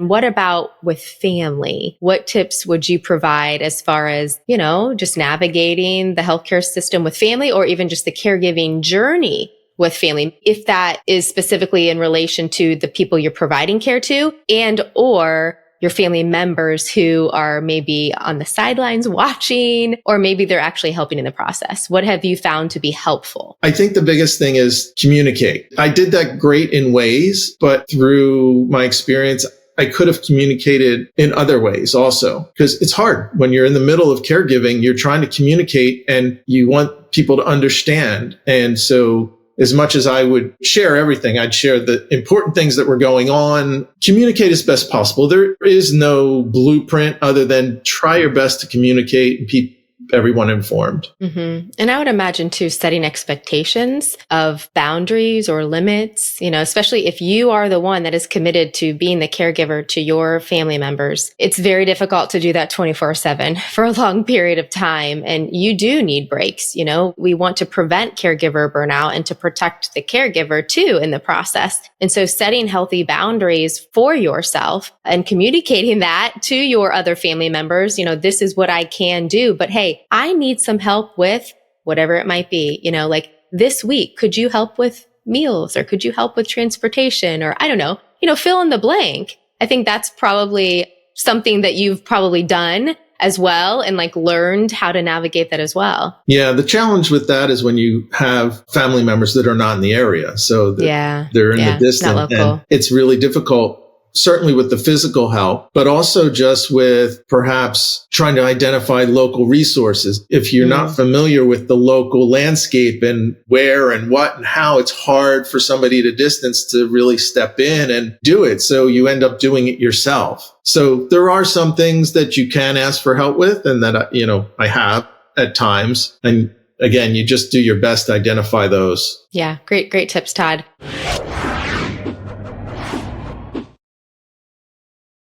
What about with family? What tips would you provide as far as, just navigating the healthcare system with family, or even just the caregiving journey with family, if that is specifically in relation to the people you're providing care to and or your family members who are maybe on the sidelines watching, or maybe they're actually helping in the process? What have you found to be helpful? I think the biggest thing is communicate. I did that great in ways, but through my experience, I could have communicated in other ways also, because it's hard when you're in the middle of caregiving. You're trying to communicate and you want people to understand. And so as much as I would share everything, I'd share the important things that were going on, communicate as best possible. There is no blueprint other than try your best to communicate and keep everyone informed. Mm-hmm. And I would imagine too, setting expectations of boundaries or limits, especially if you are the one that is committed to being the caregiver to your family members. It's very difficult to do that 24/7 for a long period of time. And you do need breaks. We want to prevent caregiver burnout and to protect the caregiver too in the process. And so setting healthy boundaries for yourself and communicating that to your other family members, this is what I can do, but hey, I need some help with whatever it might be, like this week, could you help with meals, or could you help with transportation, or I don't know, fill in the blank. I think that's probably something that you've probably done as well and learned how to navigate that as well. Yeah. The challenge with that is when you have family members that are not in the area. So they're in the distance, not local. And it's really difficult. Certainly with the physical help, but also just with perhaps trying to identify local resources. If you're not familiar with the local landscape and where and what and how, it's hard for somebody at a distance to really step in and do it. So you end up doing it yourself. So there are some things that you can ask for help with, and that, I have at times. And again, you just do your best to identify those. Yeah. Great tips, Todd.